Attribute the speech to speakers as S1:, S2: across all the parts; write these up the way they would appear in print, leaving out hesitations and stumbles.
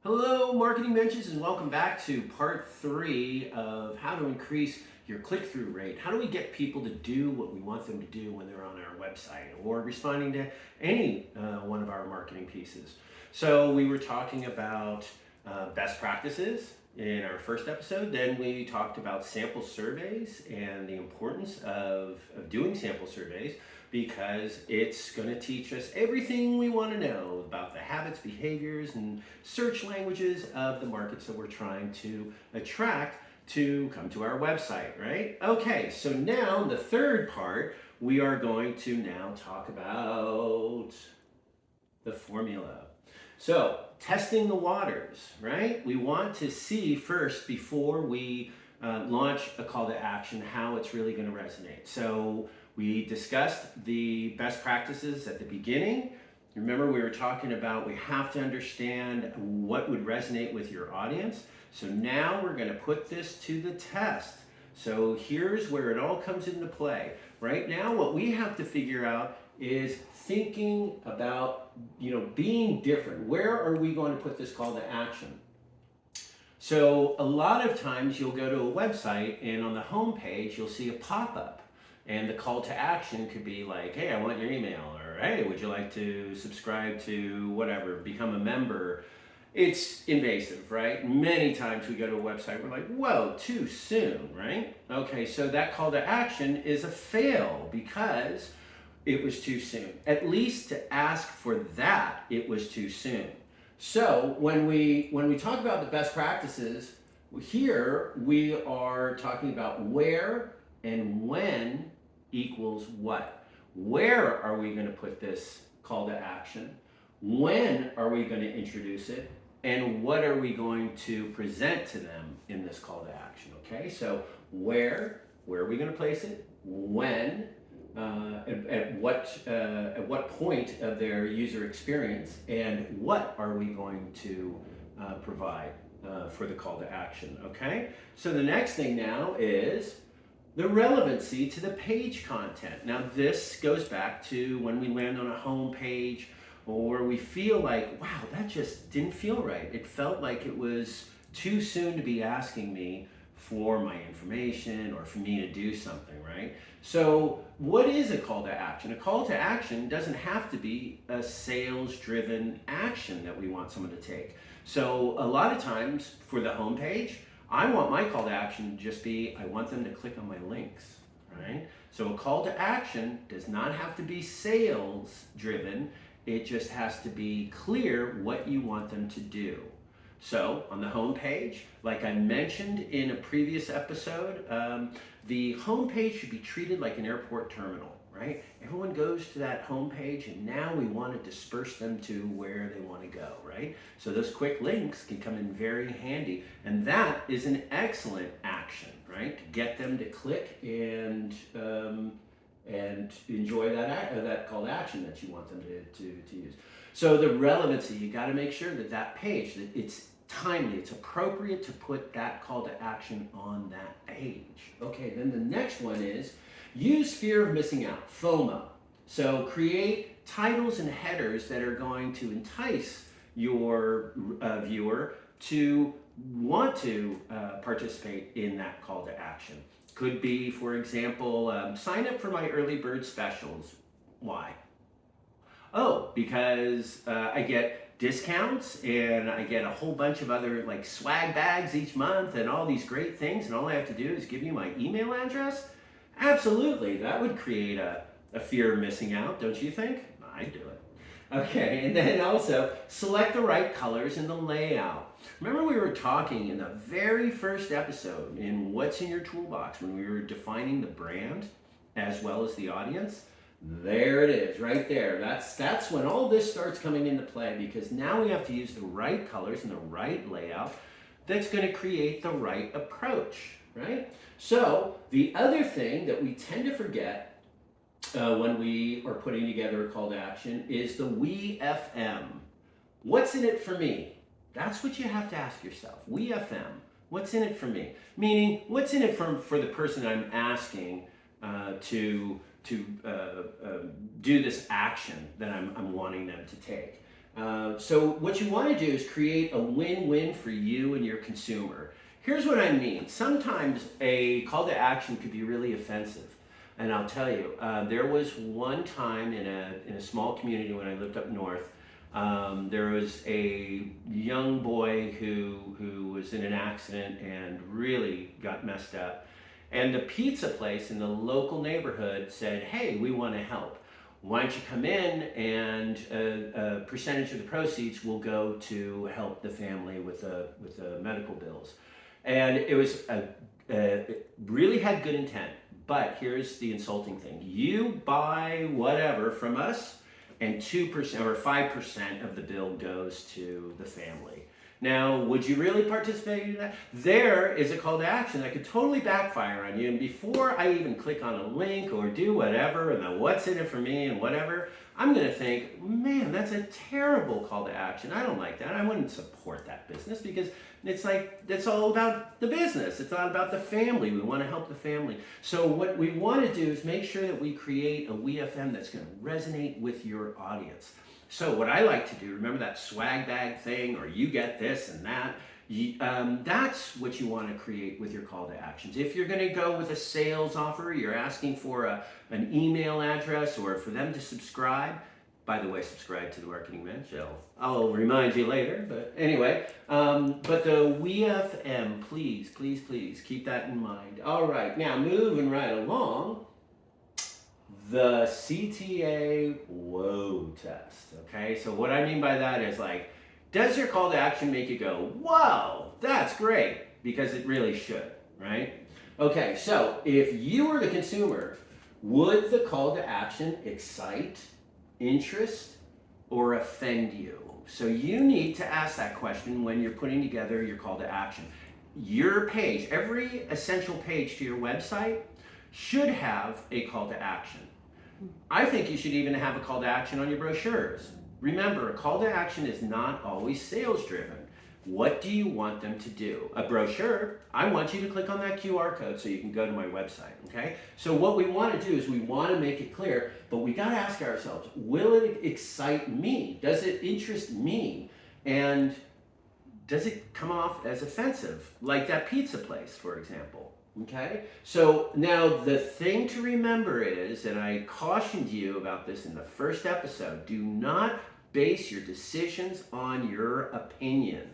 S1: Hello, Marketing Menches, and welcome back to part 3 of how to increase your click-through rate. How do we get people to do what we want them to do when they're on our website or responding to any one of our marketing pieces? So we were talking about best practices in our first episode. Then we talked about sample surveys and the importance of doing sample surveys, because it's going to teach us everything we want to know about the habits, behaviors, and search languages of the markets that we're trying to attract to come to our website, right? Okay, so now in the third part, we are going to now talk about the formula. So, testing the waters, right? We want to see first, before we launch a call to action, how it's really going to resonate. So, we discussed the best practices at the beginning. Remember, we were talking about we have to understand what would resonate with your audience. So now we're going to put this to the test. So here's where it all comes into play. Right now, what we have to figure out is thinking about, being different. Where are we going to put this call to action? So a lot of times you'll go to a website and on the home page you'll see a pop-up. And the call to action could be like, hey, I want your email, or hey, would you like to subscribe to whatever, become a member? It's invasive, right? Many times we go to a website, we're like, whoa, too soon, right? Okay, so that call to action is a fail because it was too soon. At least to ask for that, it was too soon. So when we talk about the best practices, here we are talking about where and when equals what. Where are we going to put this call to action? When are we going to introduce it? And what are we going to present to them in this call to action? Okay, so where are we going to place it? When? At what point of their user experience? And what are we going to provide for the call to action? Okay, so the next thing now is the relevancy to the page content. Now this goes back to when we land on a home page, or we feel like, wow, that just didn't feel right. It felt like it was too soon to be asking me for my information or for me to do something, right? So what is a call to action? A call to action doesn't have to be a sales-driven action that we want someone to take. So a lot of times for the home page, I want my call to action to just be, I want them to click on my links, right? So a call to action does not have to be sales driven. It just has to be clear what you want them to do. So on the home page, like I mentioned in a previous episode, the home page should be treated like an airport terminal, right? Everyone goes to that home page, and now we want to disperse them to where they want to go, right? So those quick links can come in very handy, and that is an excellent action, right? To get them to click and enjoy that call to action that you want them to use. So the relevancy, you got to make sure that page, that it's timely, it's appropriate to put that call to action on that page. Okay, then the next one is use fear of missing out, FOMO. So create titles and headers that are going to entice your viewer to want to participate in that call to action. Could be, for example, sign up for my early bird specials. Why? Oh, because I get discounts and I get a whole bunch of other like swag bags each month and all these great things, and all I have to do is give you my email address? Absolutely, that would create a fear of missing out, don't you think? I'd do it. Okay, and then also select the right colors in the layout. Remember we were talking in the very first episode in What's in Your Toolbox when we were defining the brand as well as the audience? There it is, right there. That's when all this starts coming into play, because now we have to use the right colors and the right layout that's going to create the right approach, right? So the other thing that we tend to forget when we are putting together a call to action is the we FM. What's in it for me? That's what you have to ask yourself. We FM. What's in it for me? Meaning, what's in it for the person I'm asking to do this action that I'm wanting them to take. So what you want to do is create a win-win for you and your consumer. Here's what I mean. Sometimes a call to action could be really offensive. And I'll tell you, there was one time in a small community when I lived up north, there was a young boy who was in an accident and really got messed up. And the pizza place in the local neighborhood said, hey, we want to help. Why don't you come in, and a percentage of the proceeds will go to help the family with the medical bills. And it was it really had good intent. But here's the insulting thing. You buy whatever from us, and 2% or 5% of the bill goes to the family. Now, would you really participate in that? There is a call to action that could totally backfire on you. And before I even click on a link or do whatever, and the what's in it for me and whatever, I'm going to think, man, that's a terrible call to action. I don't like that. I wouldn't support that business, because it's like, it's all about the business. It's not about the family. We want to help the family. So what we want to do is make sure that we create a WeFM that's going to resonate with your audience. So what I like to do, remember that swag bag thing, or you get this and that, that's what you want to create with your call to actions. If you're going to go with a sales offer, you're asking for an email address or for them to subscribe. By the way, subscribe to the Marketing Mensch. I'll remind you later, but anyway. But the WeFM, please, please, please keep that in mind. All right, now moving right along. The CTA whoa test, okay? So what I mean by that is, like, does your call to action make you go, whoa, that's great? Because it really should, right? Okay, so if you were the consumer, would the call to action excite, interest, or offend you? So you need to ask that question when you're putting together your call to action. Your page, every essential page to your website should have a call to action. I think you should even have a call to action on your brochures. Remember, a call to action is not always sales driven. What do you want them to do? A brochure, I want you to click on that QR code so you can go to my website, okay? So what we want to do is we want to make it clear, but we got to ask ourselves, will it excite me? Does it interest me? And does it come off as offensive? Like that pizza place, for example. Okay, so now the thing to remember is, and I cautioned you about this in the first episode, do not base your decisions on your opinion.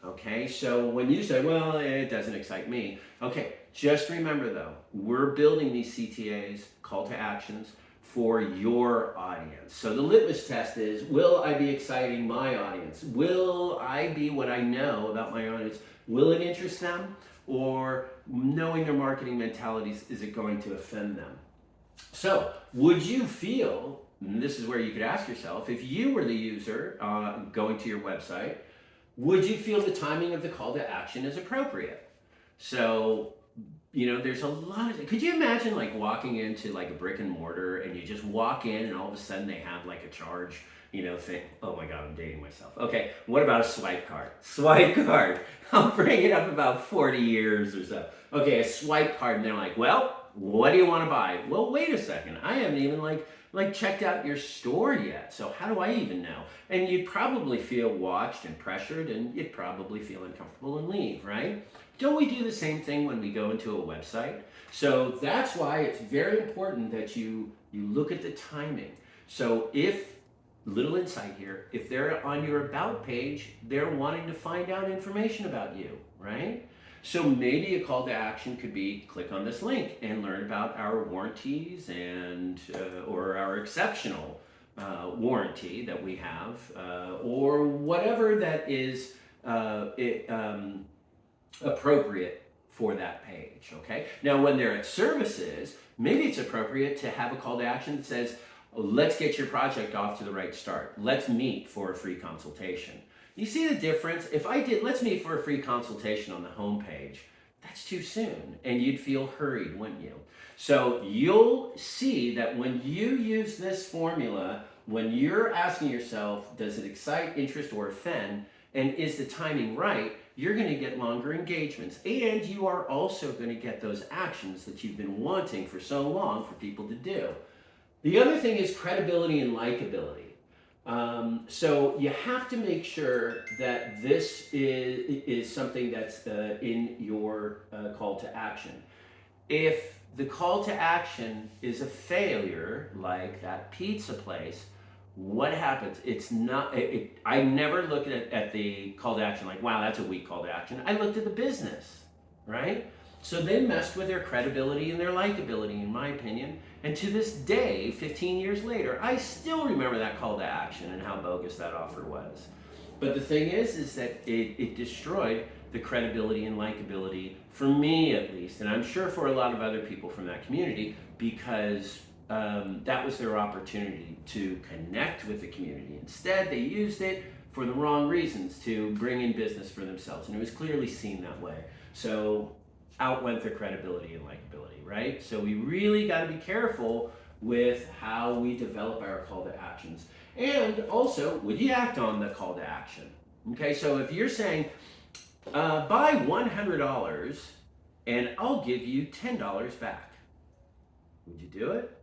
S1: Okay, so when you say, well, it doesn't excite me, okay, just remember though, we're building these CTAs, call to actions, for your audience. So the litmus test is, will I be exciting my audience? Will I be what I know about my audience? Will it interest them? Or knowing their marketing mentalities, is it going to offend them? So would you feel, and this is where you could ask yourself, if you were the user going to your website, would you feel the timing of the call to action is appropriate? So, you know, there's a lot of, could you imagine like walking into like a brick and mortar and you just walk in and all of a sudden they have like a charge, you know, thing. Oh my God, I'm dating myself. Okay, what about a swipe card? Swipe card. I'll bring it up about 40 years or so. Okay, a swipe card, and they're like, well, what do you want to buy? Well, wait a second. I haven't even like checked out your store yet. So how do I even know? And you'd probably feel watched and pressured, and you'd probably feel uncomfortable and leave, right? Don't we do the same thing when we go into a website? So that's why it's very important that you look at the timing. So if, little insight here, if they're on your about page, they're wanting to find out information about you, right? So maybe a call to action could be, click on this link and learn about our warranties and or our exceptional warranty that we have, or whatever that is appropriate for that page, okay? Now when they're at services, maybe it's appropriate to have a call to action that says, let's get your project off to the right start. Let's meet for a free consultation. You see the difference? If I did, let's meet for a free consultation on the homepage, that's too soon, and you'd feel hurried, wouldn't you? So you'll see that when you use this formula, when you're asking yourself, does it excite, interest, or offend, and is the timing right, you're going to get longer engagements, and you are also going to get those actions that you've been wanting for so long for people to do. The other thing is credibility and likability. So you have to make sure that this is something that's in your call to action. If the call to action is a failure, like that pizza place, what happens? It's not, I never looked at the call to action like, wow, that's a weak call to action. I looked at the business, right? So they messed with their credibility and their likability, in my opinion. And to this day, 15 years later, I still remember that call to action and how bogus that offer was. But the thing is that it destroyed the credibility and likability, for me at least, and I'm sure for a lot of other people from that community, because that was their opportunity to connect with the community. Instead, they used it for the wrong reasons, to bring in business for themselves, and it was clearly seen that way. So out went their credibility and likability, right? So we really got to be careful with how we develop our call to actions. And also, would you act on the call to action? Okay, so if you're saying, buy $100 and I'll give you $10 back, would you do it?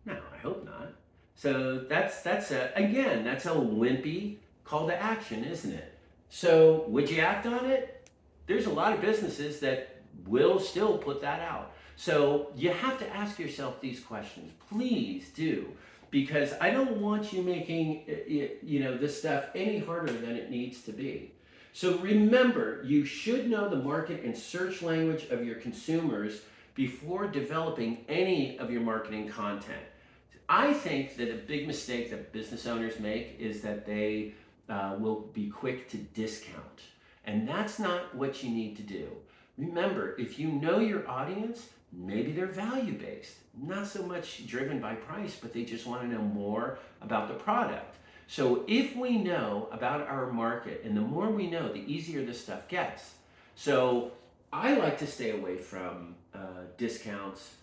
S1: No, I hope not. So that's a wimpy call to action, isn't it? So would you act on it? There's a lot of businesses that will still put that out. So you have to ask yourself these questions. Please do, because I don't want you making this stuff any harder than it needs to be. So remember, you should know the market and search language of your consumers before developing any of your marketing content. I think that a big mistake that business owners make is that they will be quick to discount. And that's not what you need to do. Remember, if you know your audience, maybe they're value-based, not so much driven by price, but they just want to know more about the product. So if we know about our market, and the more we know, the easier this stuff gets. So I like to stay away from discounts,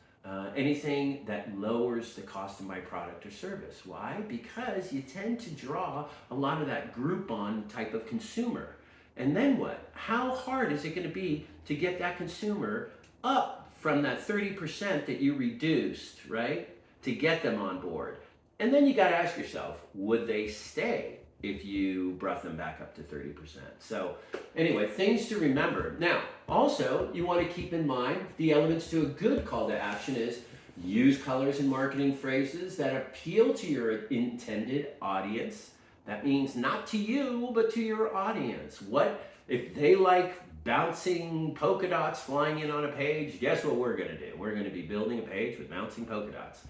S1: anything that lowers the cost of my product or service. Why? Because you tend to draw a lot of that Groupon type of consumer. And then what? How hard is it going to be to get that consumer up from that 30% that you reduced, right? To get them on board. And then you got to ask yourself, would they stay if you brought them back up to 30%? So anyway, things to remember. Now, also, you want to keep in mind the elements to a good call to action is use colors and marketing phrases that appeal to your intended audience. That means not to you, but to your audience. What if they like bouncing polka dots flying in on a page? Guess what we're going to do? We're going to be building a page with bouncing polka dots.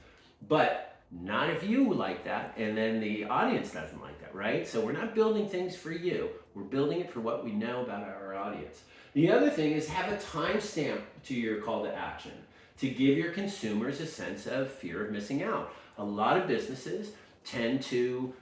S1: But not if you like that, and then the audience doesn't like that, right? So we're not building things for you. We're building it for what we know about our audience. The other thing is have a timestamp to your call to action to give your consumers a sense of fear of missing out. A lot of businesses tend to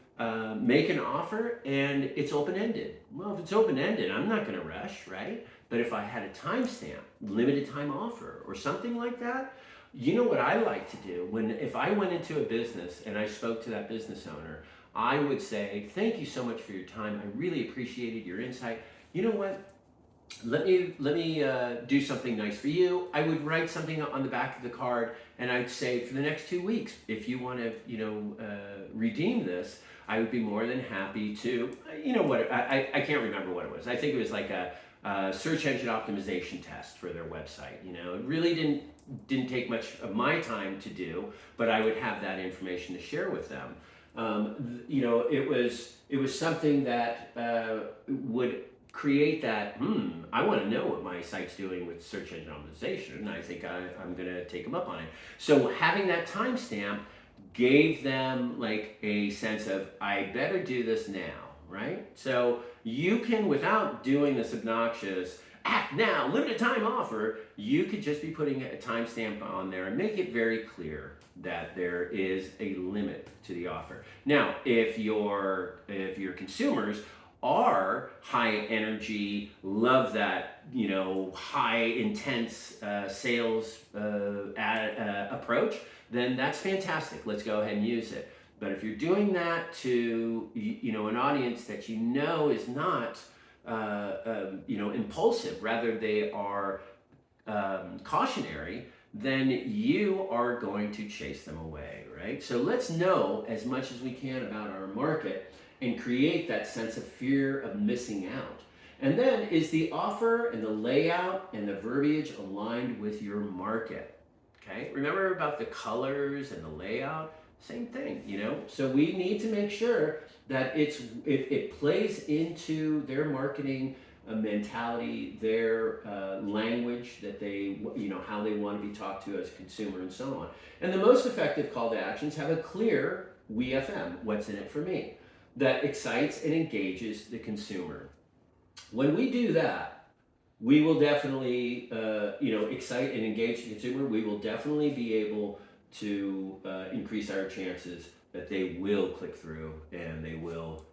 S1: make an offer and it's open-ended. Well, if it's open-ended, I'm not going to rush, right? But if I had a timestamp, limited time offer, or something like that, you know what I like to do? If I went into a business and I spoke to that business owner, I would say, thank you so much for your time. I really appreciated your insight. You know what? Let me do something nice for you. I would write something on the back of the card, and I'd say for the next 2 weeks, if you want to, redeem this, I would be more than happy to. I can't remember what it was. I think it was like a search engine optimization test for their website. It really didn't take much of my time to do, but I would have that information to share with them. It was something that would create that, I want to know what my site's doing with search engine optimization, and I think I'm going to take them up on it. So having that timestamp gave them like a sense of, I better do this now, right? So you can, without doing this obnoxious, act now, limited time offer, you could just be putting a timestamp on there and make it very clear that there is a limit to the offer. Now, if your consumers are high energy, love that, high intense sales approach, then that's fantastic. Let's go ahead and use it. But if you're doing that to an audience that is not impulsive, rather they are cautionary, then you are going to chase them away, right? So let's know as much as we can about our market and create that sense of fear of missing out. And then, is the offer and the layout and the verbiage aligned with your market? Okay, remember about the colors and the layout? Same thing, you know? So we need to make sure that it plays into their marketing mentality, their language that they, you know, how they want to be talked to as a consumer and so on. And the most effective call to actions have a clear WFM, what's in it for me, that excites and engages the consumer. When we do that, we will definitely, excite and engage the consumer. We will definitely be able to increase our chances that they will click through and they will,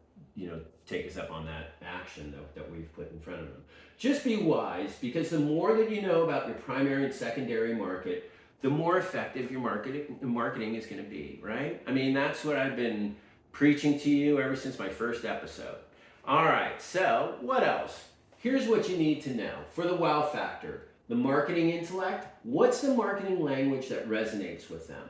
S1: take us up on that action that we've put in front of them. Just be wise, because the more that you know about your primary and secondary market, the more effective your marketing is going to be, right? I mean, that's what I've been preaching to you ever since my first episode. All right, so what else? Here's what you need to know. For the wow factor, the marketing intellect, what's the marketing language that resonates with them?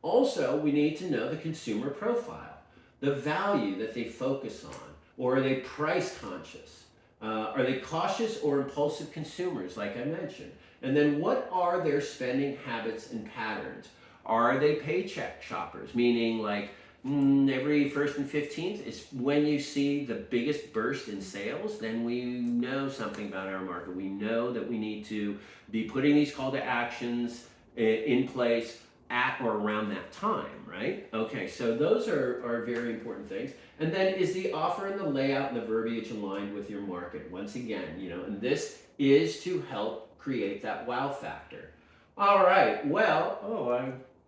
S1: Also, we need to know the consumer profile, the value that they focus on, or are they price conscious? Are they cautious or impulsive consumers, like I mentioned? And then what are their spending habits and patterns? Are they paycheck shoppers, meaning like every 1st and 15th is when you see the biggest burst in sales? Then we know something about our market. We know that we need to be putting these call to actions in place at or around that time, right? Okay, so those are very important things. And then, is the offer and the layout and the verbiage aligned with your market? Once again, and this is to help create that wow factor. All right, well,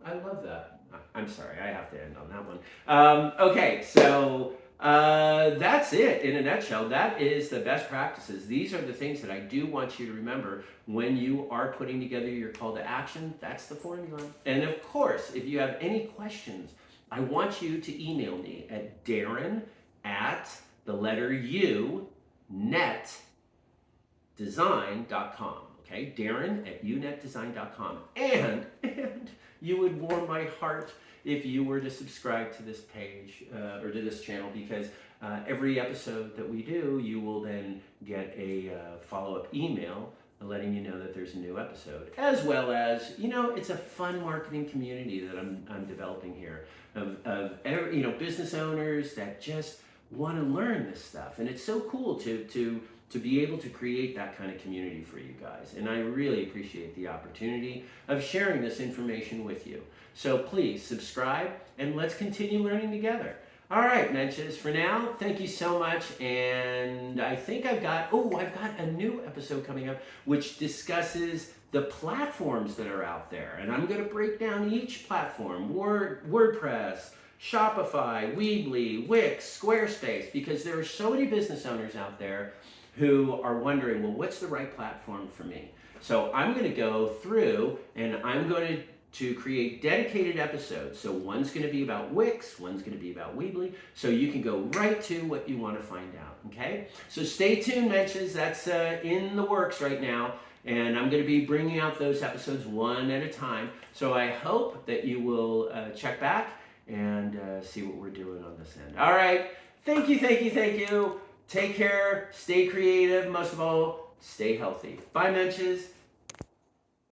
S1: I love that. I'm sorry, I have to end on that one. Okay, so that's it in a nutshell. That is the best practices. These are the things that I do want you to remember when you are putting together your call to action. That's the formula. And of course, if you have any questions, I want you to email me at darren@unetdesign.com. Okay, Darren@unetdesign.com. And you would warm my heart if you were to subscribe to this page or to this channel, because every episode that we do, you will then get a follow-up email letting you know that there's a new episode, as well as, it's a fun marketing community that I'm developing here of business owners that just want to learn this stuff. And it's so cool to be able to create that kind of community for you guys. And I really appreciate the opportunity of sharing this information with you. So please subscribe and let's continue learning together. All right, Menches, for now, thank you so much. And I think I've got a new episode coming up which discusses the platforms that are out there. And I'm going to break down each platform: WordPress, Shopify, Weebly, Wix, Squarespace, because there are so many business owners out there who are wondering, well, what's the right platform for me? So I'm going to go through and I'm going to create dedicated episodes. So one's going to be about Wix, one's going to be about Weebly, so you can go right to what you want to find out, okay? So stay tuned, Menches. That's in the works right now, and I'm going to be bringing out those episodes one at a time. So I hope that you will check back and see what we're doing on this end. All right, thank you. Take care, stay creative, most of all, stay healthy. Bye, Menches.